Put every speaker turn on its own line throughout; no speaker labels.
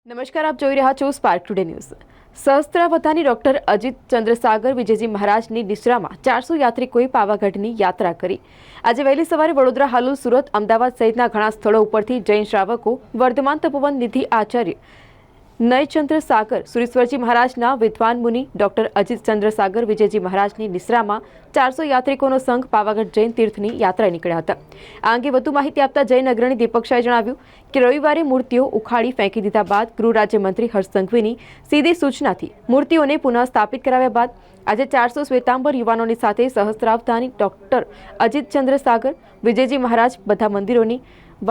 નમસ્કાર, આપ જોઈ રહ્યા છો સ્પાર્ક ટુડે ન્યૂઝ। સહસ્ત્રાવધાની ડોક્ટર અજીત ચંદ્રસાગર વિજયજી મહારાજની નિશ્રામાં 400 યાત્રિકોએ પાવાગઢની યાત્રા કરી। આજે વહેલી સવારે વડોદરા, હાલોલ, સુરત, અમદાવાદ સહિતના ઘણા સ્થળો ઉપરથી જૈન શ્રાવકો વર્ધમાન તપોવન નિધિ આચાર્ય નયચંદ્ર સાગર સુરેશ્વરજી મહારાજના વિદ્વાન મુનિ ડોક્ટર અજીત ચંદ્રસાગર વિજયજી મહારાજની નિશ્રામાં 400 યાત્રિકોનો સંઘ પાવાગઢ જૈન તીર્થની યાત્રાએ નીકળ્યા હતા। આ અંગે વધુ માહિતી આપતા જૈન અગ્રણી દીપક શાહે જણાવ્યું કે રવિવારે મૂર્તિઓ ઉખાડી ફેંકી દીધા બાદ ગૃહ રાજ્યમંત્રી હર્ષ સંઘવીની સીધી સૂચનાથી મૂર્તિઓને પુનઃ સ્થાપિત કરાવ્યા બાદ આજે 400 શ્વેતાંબર યુવાનોની સાથે સહસ્ત્રાવધાની ડોક્ટર અજીત ચંદ્રસાગર વિજયજી મહારાજ બધા મંદિરોની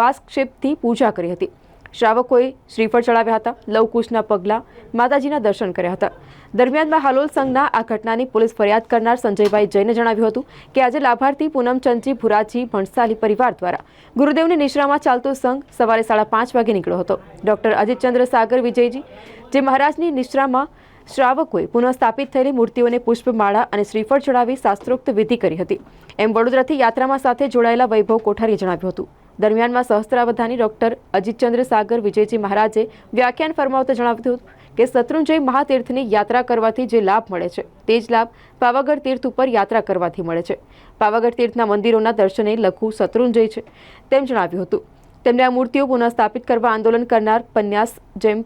વાસક્ષેપથી પૂજા કરી હતી। શ્રાવકોએ શ્રીફળ ચડાવ્યા હતા, લવકુશના પગલા માતાજીના દર્શન કર્યા હતા। દરમિયાનમાં હાલોલ સંઘના આ ઘટનાની પોલીસ ફરિયાદ કરનાર સંજયભાઈ જૈને જણાવ્યું હતું કે આજે લાભાર્થી પૂનમચંદજી ભુરાજી ભણસાલી પરિવાર દ્વારા ગુરુદેવની નિશ્રામાં ચાલતો સંઘ સવારે 5:30 વાગે નીકળ્યો હતો। ડોક્ટર અજીત ચંદ્રસાગર વિજયજી જે મહારાજની નિશ્રામાં શ્રાવકોએ પુનઃ સ્થાપિત થયેલી મૂર્તિઓને પુષ્પમાળા અને શ્રીફળ ચડાવી શાસ્ત્રોક્ત વિધિ કરી હતી, એમ વડોદરાથી યાત્રામાં સાથે જોડાયેલા વૈભવ કોઠારીએ જણાવ્યું હતું। દરમિયાનમાં સહસ્ત્રાવધાની ડોક્ટર અજીત ચંદ્રસાગર વિજયજી મહારાજે વ્યાખ્યાન ફરમાવતા જણાવ્યું હતું કે શત્રુંજય મહાતીર્થની યાત્રા કરવાથી જે લાભ મળે છે તે જ લાભ પાવાગઢ તીર્થ ઉપર યાત્રા કરવાથી મળે છે। પાવાગઢ તીર્થના મંદિરોના દર્શને લઘુ શત્રુંજય છે તેમ જણાવ્યું હતું। તેમણે આ મૂર્તિઓ પુનઃ સ્થાપિત કરવા આંદોલન કરનાર પન્યાસ જેમ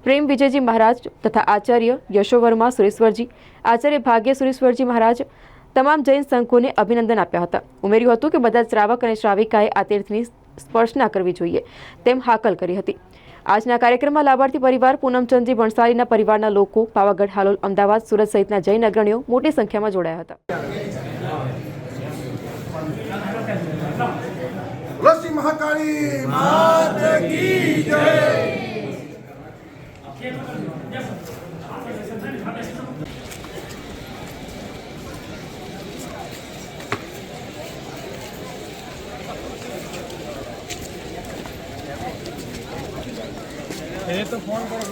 પ્રેમ વિજયજી મહારાજ તથા આચાર્ય યશોવર્મા સુરેશ્વરજી, આચાર્ય ભાગ્ય સુરેશ્વરજી મહારાજ તમામ જૈન સંઘોને અભિનંદન આપ્યા હતા। ઉમેર્યું હતું કે બધા શ્રાવક અને શ્રાવિકાએ આ તીર્થની સ્પર્શના કરવી જોઈએ તેમ હાકલ કરી હતી। આજના કાર્યક્રમમાં લાભાર્થી પરિવાર, પૂનમચંદજી ભણસાલીના પરિવારના લોકો, પાવાગઢ, હાલોલ, અમદાવાદ, સુરત સહિતના જૈન અગ્રણીઓ મોટી સંખ્યામાં જોડાયા
ये तो फोन करो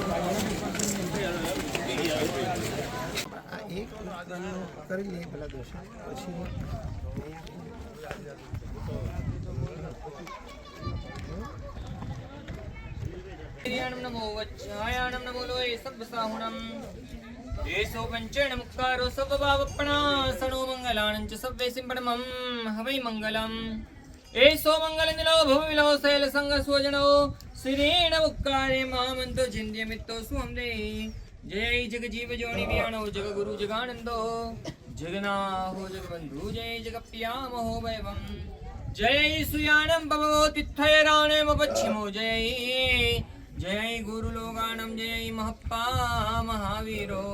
एक कर लिए भला दोष
नमो वज्रायाणं नमो लोये सब्बसाहुणं येसो पंचेण मुक्तारो सब्बभावपणासनो मंगलानं च सब्बे सिंपणमं हवै मंगलम् एसो मंगलनिलो भवविलो शैल संग स्वजनो श्रीण मुक्कारे महामंतो जिंद्यमित्तो सुहमदे जय जग जीव जोनि व्याणो जग गुरु जगानंदो जगनाहो जगबंधु जय जगप्रियामहो वैवं जय सुयानं भवो तित्थयराणे मपच्छिमो जय जय गुरुलोगानं जय महप्पा महावीरो।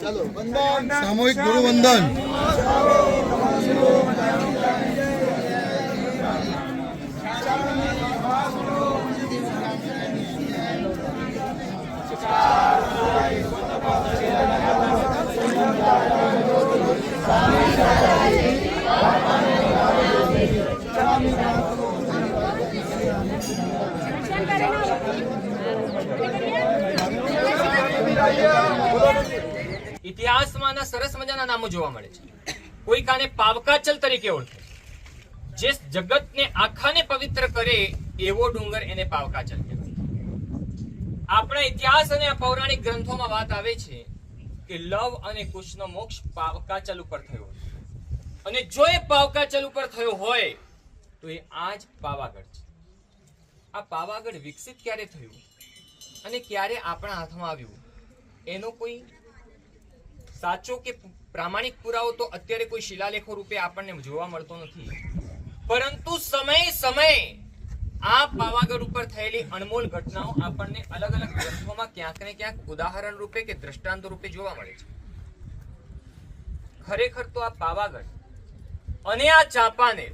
चलो वंदन, सामूहिक गुरु वंदन।
ઇતિહાસમાં સરસ મજાના નામો જોવા મળે છે। કોઈ કાને પાવકાચલ તરીકે ઓળખે, જે જગતને આખાને પવિત્ર કરે એવો ડુંગર એને પાવકાચલ કહેવાય। આપણા ઇતિહાસ અને પૌરાણિક ગ્રંથોમાં વાત આવે છે કે લવ અને કુશનો મોક્ષ પાવકાચલ ઉપર થયો, અને જો એ પાવકાચલ ઉપર થયો હોય તો એ આજ પાવાગઢ છે। આ પાવાગઢ વિકસિત ક્યારે થયું અને ક્યારે આપણા હાથમાં આવ્યું એનો કોઈ સાચો કે પ્રામાણિક પુરાવો તો અત્યારે કોઈ શિલાલેખો રૂપે આપણને જોવા મળતો નથી, પરંતુ સમય સમયે આ પાવાગઢ ઉપર થયેલી અનમોલ ઘટનાઓ આપણને અલગ અલગ ગ્રંથોમાં ક્યાંક ને ક્યાંક ઉદાહરણ રૂપે કે દ્રષ્ટાંત રૂપે જોવા મળે છે। ખરેખર તો આ પાવાગઢ અને આ ચાંપાનેર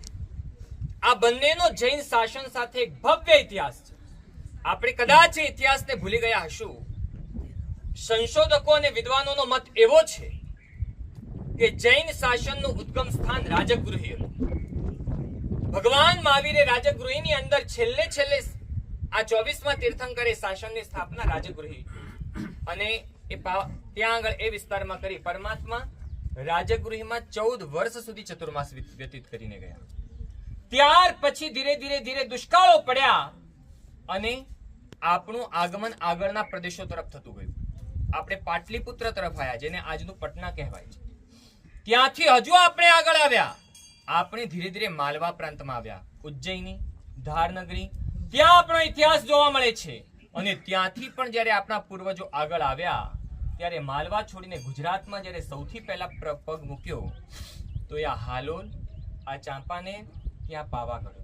આ બંનેનો જૈન શાસન સાથે એક ભવ્ય ઇતિહાસ છે। આપણે કદાચ એ ઇતિહાસને ભૂલી ગયા હશું। સંશોધકો અને વિદ્વાનોનો મત એવો છે કે જૈન શાસનનું ઉદ્ગમ સ્થાન રાજગૃહી હતું। ભગવાન મહાવીરે રાજગૃહીની અંદર છેલ્લે આ 24મા તીર્થંકરે શાસનની સ્થાપના રાજગૃહી અને એ ત્યાં આગળ એ વિસ્તારમાં કરી પરમાત્મા રાજગૃહમાં 14 વર્ષ સુધી ચતુર્માસ વ્યતીત કરીને ગયા। ત્યાર પછી ધીરે ધીરે દુષ્કાળો પડ્યા અને આપણું આગમન આગળના પ્રદેશો તરફ થતું ગયું. આપણે પાટલીપુત્ર તરફ આવ્યા, જેને આજનું પટના કહેવાય છે. ત્યાંથી હજુ આપણે આગળ આવ્યા. આપણે ધીરે ધીરે માલવા પ્રાંતમાં આવ્યા, ઉજ્જૈની, ધારનગરી. ત્યાં આપણો ઇતિહાસ જોવા મળે છે. અને ત્યાંથી પણ જ્યારે આપણા પૂર્વજો આગળ આવ્યા, ત્યારે માલવા છોડીને ગુજરાતમાં જ્યારે સૌથી પહેલા પગ મૂક્યો, તો આ હાલોલ, આ ચાંપાનેર, ત્યાં પાવાગઢ.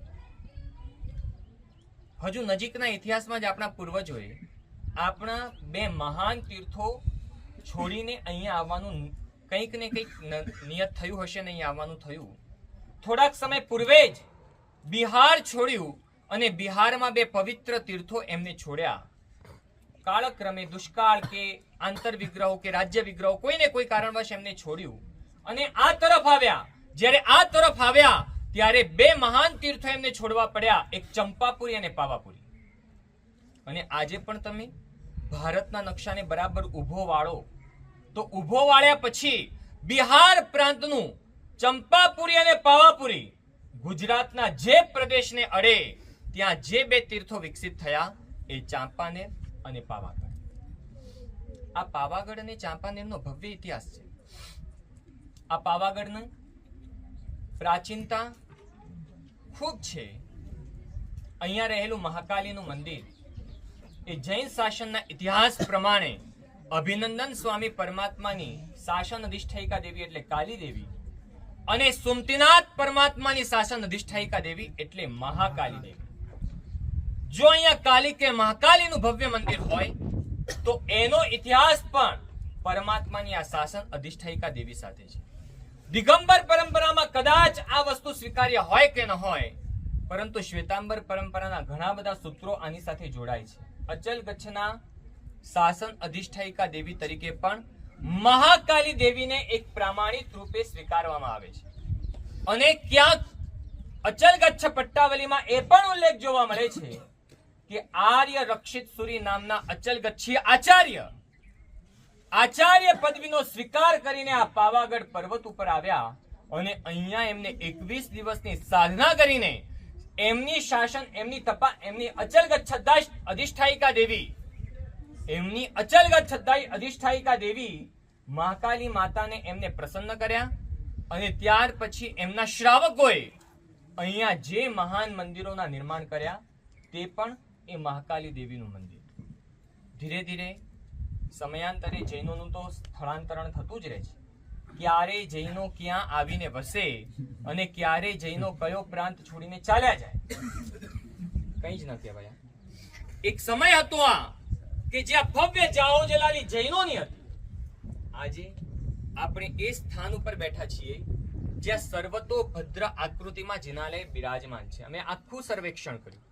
હજુ નજીકના ઇતિહાસમાં જ આપણા પૂર્વજોએ આપણા બે મહાન તીર્થો છોડીને અહીંયા આવવાનું કંઈક ને કંઈક નિયત થયું હશે ને અહીંયા આવવાનું થયું. થોડાક સમય પૂર્વે જ બિહાર છોડ્યું અને બિહારમાં બે પવિત્ર તીર્થો એમને છોડ્યા. કાળક્રમે દુષ્કાળ કે આંતર વિગ્રહો કે રાજ્ય વિગ્રહો કોઈને કોઈ કારણવશ એમને છોડ્યું અને આ તરફ આવ્યા. જ્યારે આ તરફ આવ્યા ત્યારે બે મહાન તીર્થો એમને છોડવા પડ્યા, એક ચંપાપુરી અને પાવાપુરી. અને આજે પણ તમે ભારતના નકશાને બરાબર ઊભો વાળો તો ઊભો વાળ્યા પછી બિહાર પ્રાંતનું ચંપાપુરી અને પાવાપુરી, ગુજરાતના જે પ્રદેશને અડે ત્યાં જે બે તીર્થો વિકસિત થયા એ ચાંપાનેર અને પાવાગઢ. આ પાવાગઢ અને ચાંપાનેરનો ભવ્ય ઇતિહાસ છે. આ પાવાગઢનું પ્રાચીનતા ખૂબ છે. અહીંયા રહેલું મહાકાલીનું મંદિર એ જૈન શાસનના ઇતિહાસ પ્રમાણે અભિનંદન સ્વામી પરમાત્માની શાસન અધિષ્ઠાયિકા દેવી એટલે કાલી દેવી અને સુમતીનાથ પરમાત્માની શાસન અધિષ્ઠાયિકા દેવી એટલે મહાકાલી દેવી. જો અહીંયા કાલી કે મહાકાલીનું ભવ્ય મંદિર હોય તો એનો ઇતિહાસ પણ પરમાત્માની આ શાસન અધિષ્ઠાયિકા દેવી સાથે છે. દિગંબર પરંપરામાં કદાચ આ વસ્તુ સ્વીકાર્ય હોય કે ન હોય, પરંતુ શ્વેતાંબર પરંપરાના ઘણા બધા સૂત્રો આની સાથે જોડાય છે. અચલ ગચ્છના શાસન અધિષ્ઠાયિકા દેવી તરીકે પણ મહાકાલી દેવીને એક પ્રામાણિક રૂપે સ્વીકારવામાં આવે છે. અને ક્યાંક અચલ ગચ્છ પટ્ટાવલીમાં એ પણ ઉલ્લેખ જોવા મળે છે કે આર્ય રક્ષિત સુરી નામના અચલ ગચ્છી આચાર્ય પદવીનો સ્વીકાર કરીને આ પાવાગઢ પર્વત ઉપર આવ્યા અને અહીંયા એમને 21 દિવસની સાધના કરીને એમની શાસન, એમની તપા, એમની અચલગચ્છ અધિષ્ઠાયિકા દેવી, એમની અચલગચ્છ અધિષ્ઠાયિકા દેવી મહાકાલી માતાને એમને પ્રસન્ન કર્યા. અને ત્યાર પછી એમના શ્રાવકોએ અહીંયા જે મહાન મંદિરોના નિર્માણ કર્યા તે પણ એ મહાકાલી દેવીનું મંદિર. ધીરે ધીરે સમયાંતરે જૈનોનું તો સ્થળાંતરણ થતું જ રહે છે. ક્યારે જૈનો ક્યાં આવીને વસે અને ક્યારે જૈનો કયો પ્રાંત છોડીને ચાલ્યા જાય કઈ જ ન કહેવાય. એક સમય હતો આ કે જ્યાં ભવ્ય જાઓ જલાલી જૈનોની હતી. આજે આપણે એ સ્થાન ઉપર બેઠા છીએ જ્યાં સર્વતોભદ્ર આકૃતિમાં જિનાલય બિરાજમાન છે. અમે આખું સર્વેક્ષણ કર્યું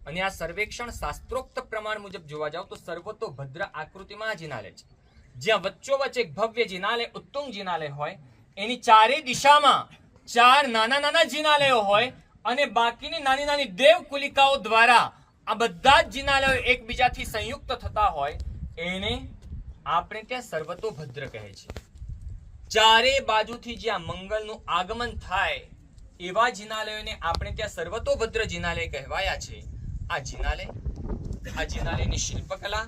અને આ સર્વેક્ષણ શાસ્ત્રોક્ત પ્રમાણ મુજબ જોવા જાવ તો સર્વતોભદ્ર આકૃતિમાં જિનાલય છે. જ્યાં વચ્ચોવચ્ચ એક ભવ્ય જિનાલય, ઉત્તુંગ જિનાલય હોય, એની ચારે દિશામાં 4 નાના નાના જિનાલયો હોય અને બાકીની નાની નાની દેવકુલિકાઓ દ્વારા આ બધા જ જિનાલયો એકબીજાથી સંયુક્ત થતા હોય, એને આપણે ત્યાં સર્વતોભદ્ર કહે છે. ચારે બાજુથી જ્યાં મંગળનું આગમન થાય એવા જિનાલયોને આપણે ત્યાં સર્વતોભદ્ર જિનાલય કહેવાયા છે. આ જિનાલયની શિલ્પકલા,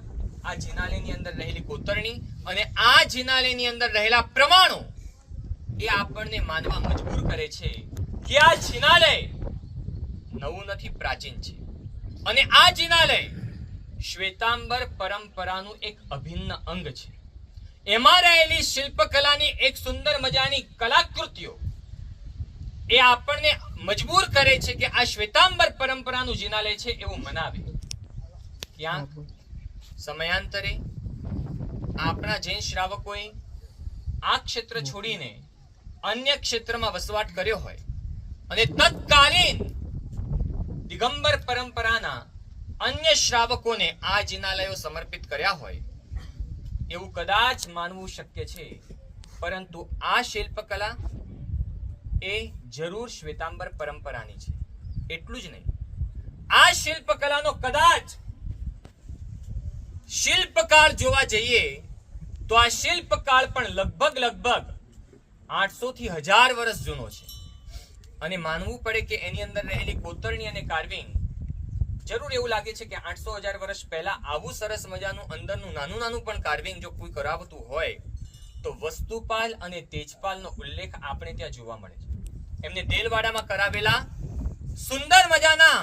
આ જિનાલયની અંદર રહેલી કોતરણી અને આ જિનાલયની અંદર રહેલા પ્રમાણો એ આપણને માનવા મજબૂર કરે છે કે આ જિનાલય નવું નથી, પ્રાચીન છે. અને આ જિનાલય શ્વેતાંબર પરંપરાનું એક અભિન્ન અંગ છે. એમાં રહેલી શિલ્પકલાની એક સુંદર મજાની કલાકૃતિઓ એ આપણને મજબૂર કરે છે કે આ શ્વેતાંબર પરંપરાનું જિનાલય છે એવું મનાવે. ક્યાંક સમયાંતરે આપણા જૈન શ્રાવકોએ આ ક્ષેત્ર છોડીને અન્ય ક્ષેત્રમાં વસવાટ કર્યો હોય અને તત્કાલીન દિગંબર પરંપરાના અન્ય શ્રાવકોને આ જિનાલયો સમર્પિત કર્યા હોય એવું કદાચ માનવું શક્ય છે. પરંતુ આ શિલ્પકલા એ જરૂર શ્વેતાંબર પરંપરાની છે. એટલું જ નહીં, આ શિલ્પકલાનો કદાચ શિલ્પકાળ જોવા જઈએ તો આ શિલ્પકાળ પણ લગભગ 800 થી 1000 વર્ષ જૂનો છે. અને માનવું પડે કે એની અંદર રહેલી કોતરણી અને કાર્વિંગ જરૂર એવું લાગે છે કે 800,000 વર્ષ પહેલા આવું સરસ મજાનું અંદરનું નાનું પણ કાર્વિંગ જો કોઈ કરાવતું હોય તો વસ્તુપાલ અને તેજપાલનો ઉલ્લેખ આપણે ત્યાં જોવા મળે છે. એમને દેલવાડામાં કરાવેલા સુંદર મજાના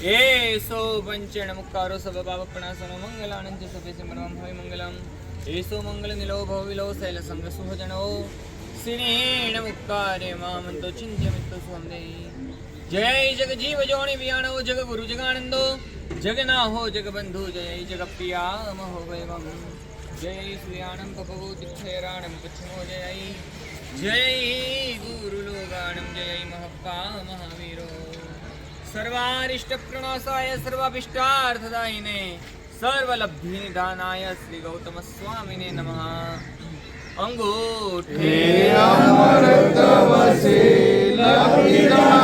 એસો પંચેણ મુક્કારો સબભાવપણાસનો મંગલાનંદ સભે સિમરવમ હોય મંગલમ એસો મંગલ નિલો ભવિલો શૈલ સંગ સુહજનો સિનેણ મુક્કારે મામંતો ચિંત્યમિત્તો સ્વંદે જય જગ જીવ જોણી વિયાણો જગ ગુરુ જગાનંદો જગના હો જગબંધુ જય જગપ્રિયા મહો વૈવમ જય શ્રીયાણમ પપવો તિક્ષેરાણમ પચ્છમો જય ગુરુ લોગાણમ જય મહપ્પા મહાવીરો સર્વારિષ્ટ પ્રણાસાય સર્વાભિષ્ટાર્થદાયિને સર્વલબ્ધિ નિધાનાય શ્રી ગૌતમ સ્વામિને નમઃ. અંગૂઠે અમૃત વસી લખીરામંડા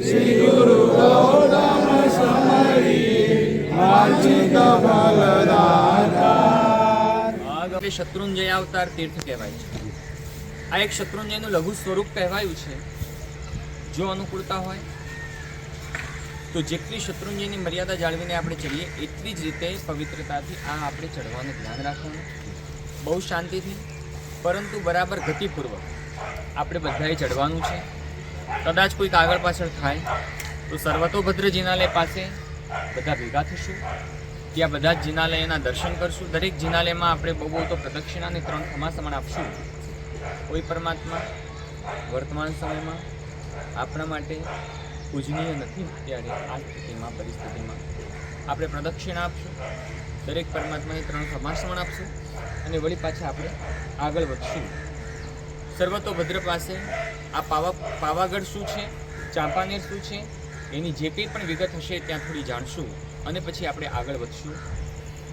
શ્રી ગુરુ ગૌતમ સમરી વાચિક ફલદાતા. શત્રુંજય અવતાર તીર્થ કહેવાય છે. આ એક શત્રુંજયનું લઘુ સ્વરૂપ કહેવાયું છે. જો અનુકૂળતા હોય તો જેટલી શત્રુંજયની મર્યાદા જાળવીને આપણે ચડીએ એટલી જ રીતે પવિત્રતાથી આ આપણે ચડવાનું ધ્યાન રાખવાનું, બહુ શાંતિથી પરંતુ બરાબર ગતિપૂર્વક આપણે બધાએ ચડવાનું છે. કદાચ કોઈક આગળ પાછળ થાય તો સર્વતોભદ્ર જિનાલય પાસે બધા ભેગા થશું, ત્યાં બધા જ જિનાલયના દર્શન કરશું. દરેક જિનાલયમાં આપણે બહુ તો પ્રદક્ષિણા અને 3 ખમાસમણ આપશું. કોઈ પરમાત્મા વર્તમાન સમયમાં આપણા માટે પૂજનીય નથી, ત્યારે આ સ્થિતિમાં પરિસ્થિતિમાં આપણે પ્રદક્ષિણા આપશું, દરેક પરમાત્માને 3 ખમાસમણ આપશું અને વળી પાછા આપણે આગળ વધશું. સર્વતોભદ્ર પાસે આ પાવાગઢ શું છે, ચાંપાનેર શું છે, એની જે કંઈ પણ વિગત હશે ત્યાં થોડી જાણશું અને પછી આપણે આગળ વધશું.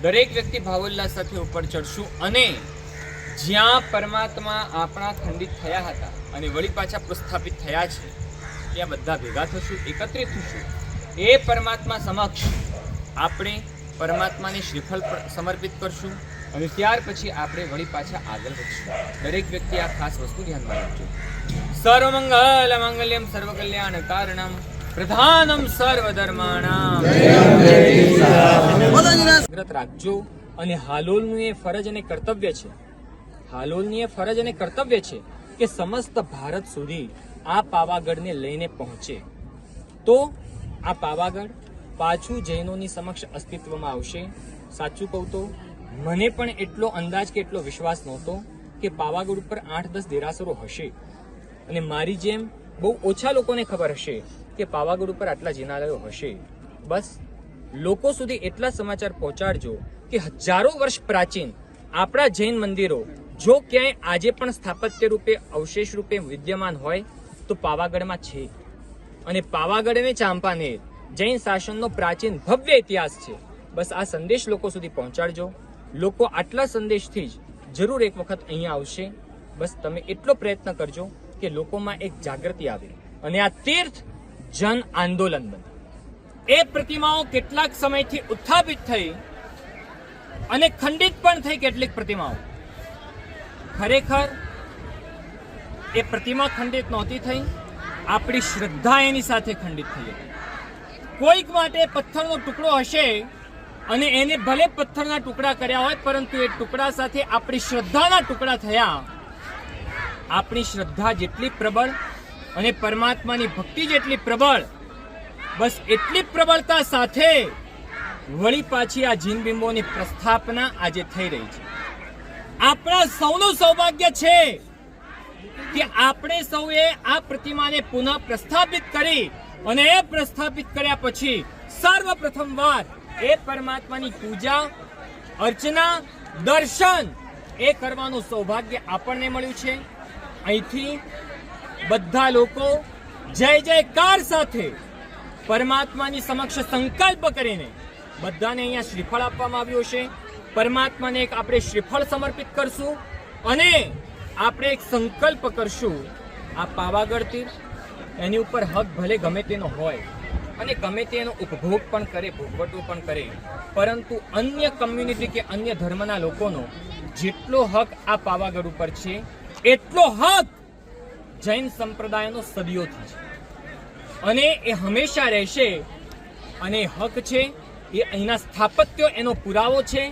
દરેક વ્યક્તિ ભાવોલ્લાસ સાથે ઉપર ચડશું અને જ્યાં પરમાત્મા આપણા ખંડિત થયા હતા અને વળી પાછા પ્રસ્થાપિત થયા છે ત્યાં બધા ભેગા થશું, એકત્રિત થશું. એ પરમાત્મા સમક્ષ આપણે પરમાત્માને શ્રીફળ સમર્પિત કરશું અને ત્યાર પછી આપણે વળી પાછા આગળ વધશું. દરેક વ્યક્તિ આ ખાસ વસ્તુ ધ્યાનમાં રાખજો. સર્વમંગલ મંગલ્યમ સર્વકલ્યાણ કારણમ પ્રધાનમ સર્વધર્માણામ. રાખજો. અને હાલોલનું એ ફરજ અને કર્તવ્ય છે, હાલોલની એ ફરજ અને કર્તવ્ય છે કે સમસ્ત ભારત સુધી આ પાવાગઢને લઈને પહોંચે તો આ પાવાગઢ પાછું જૈનોની સમક્ષ અસ્તિત્વમાં આવશે. સાચું કહું તો મને પણ એટલો અંદાજ કે એટલો વિશ્વાસ નહોતો કે પાવાગઢ ઉપર 8-10 દેરાસરો હશે અને મારી જેમ બહુ ઓછા લોકોને ખબર હશે કે પાવાગઢ ઉપર આટલા જિનાલયો હશે. બસ લોકો સુધી એટલા સમાચાર પહોંચાડજો કે હજારો વર્ષ પ્રાચીન આપણા જૈન મંદિરો જો ક્યાંય આજે પણ સ્થાપત્ય રૂપે અવશેષ રૂપે વિદ્યમાન હોય તો પાવાગઢમાં છે. અને પાવાગઢ અને ચાંપાનેર જૈન શાસનનો પ્રાચીન ભવ્ય ઇતિહાસ છે. બસ આ સંદેશ લોકો સુધી પહોંચાડજો. લોકો આટલા સંદેશથી જ જરૂર એક વખત અહીંયા આવશે. બસ તમે એટલો પ્રયત્ન કરજો કે લોકોમાં એક જાગૃતિ આવે અને આ તીર્થ જન આંદોલન બને. એ પ્રતિમાઓ કેટલાક સમયથી ઉત્થાપિત થઈ અને ખંડિત પણ થઈ. કેટલીક પ્રતિમાઓ ખરેખર એ પ્રતિમા ખંડિત નહોતી થઈ, આપણી શ્રદ્ધા એની સાથે ખંડિત થઈ હતી. કોઈક માટે પથ્થરનો ટુકડો હશે અને એને ભલે પથ્થરના ટુકડા કર્યા હોય પરંતુ એ ટુકડા સાથે આપણી શ્રદ્ધાના ટુકડા થયા. આપણી શ્રદ્ધા જેટલી પ્રબળ અને પરમાત્માની ભક્તિ જેટલી પ્રબળ, બસ એટલી પ્રબળતા સાથે વળી પાછી આ જીનબિંબોની પ્રસ્થાપના આજે થઈ રહી છે. આપણા સૌનું સૌભાગ્ય છે કે આપણે સૌએ આ પ્રતિમાને પુનઃ પ્રસ્થાપિત કરી અને એ પ્રસ્થાપિત કર્યા પછી સર્વપ્રથમવાર એ પરમાત્માની પૂજા અર્ચના દર્શન એ કરવાનું સૌભાગ્ય આપણને મળ્યું છે. અહીંથી બધા લોકો જય જયકાર સાથે પરમાત્માની સમક્ષ સંકલ્પ કરીને બધાને અહીંયા શ્રીફળ આપવામાં આવ્યું છે. પરમાત્માને એક આપણે શ્રીફળ સમર્પિત કરશું અને આપણે એક સંકલ્પ કરશું. આ પાવાગઢ તીર્થ એની ઉપર હક ભલે ગમે તેનો હોય અને ગમે તેનો ઉપભોગ પણ કરે, ભોગવટો પણ કરે, પરંતુ અન્ય કમ્યુનિટી કે અન્ય ધર્મના લોકોનો જેટલો હક આ પાવાગઢ ઉપર છે એટલો હક જૈન સંપ્રદાયનો સદીઓથી છે અને એ હંમેશા રહેશે. અને હક છે એ અહીંના સ્થાપત્યો એનો પુરાવો છે,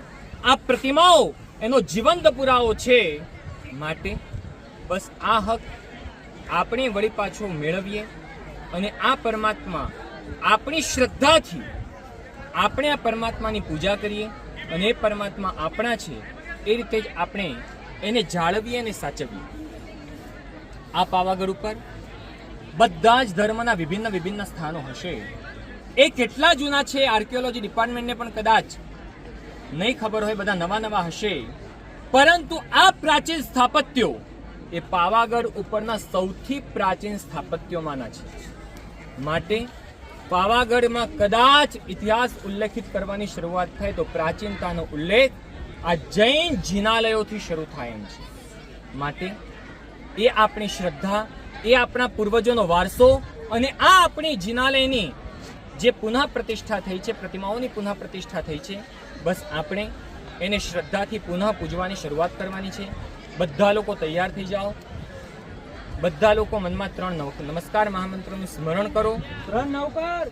આ પ્રતિમાઓ એનો જીવંત પુરાવો છે. માટે બસ આ હક આપણે વળી પાછો મેળવીએ અને આ પરમાત્મા આપણી શ્રદ્ધાથી આપણે આ પરમાત્માની પૂજા કરીએ અને એ પરમાત્મા આપણા છે એ રીતે જ આપણે એને જાળવીએ અને સાચવીએ. આ પાવાગઢ ઉપર બધા જ ધર્મના વિભિન્ન સ્થાનો હશે. એ કેટલા જૂના છે આર્કિયોલોજી ડિપાર્ટમેન્ટને પણ કદાચ નહીં ખબર હોય, બધા નવા હશે, પરંતુ આ પ્રાચીન સ્થાપત્યો એ પાવાગઢ ઉપરના સૌથી પ્રાચીન સ્થાપત્યોમાંના છે. માટે પાવાગઢમાં કદાચ ઇતિહાસ ઉલ્લેખિત કરવાની શરૂઆત થાય તો પ્રાચીનતાનો ઉલ્લેખ આ જૈન જિનાલયોથી શરૂ થાય એમ છે. માટે એ આપણી શ્રદ્ધા, એ આપણા પૂર્વજોનો વારસો અને આ આપણી જિનાલયની જે પુનઃ પ્રતિષ્ઠા થઈ છે, પ્રતિમાઓની પુનઃ પ્રતિષ્ઠા થઈ છે, બસ આપણે એને શ્રદ્ધાથી પુનઃ પૂજવાની શરૂઆત કરવાની છે. બધા લોકો તૈયાર થઈ જાઓ. બધા લોકો મનમાં 3 નમસ્કાર મહામંત્રોનું સ્મરણ કરો.
3 નવકાર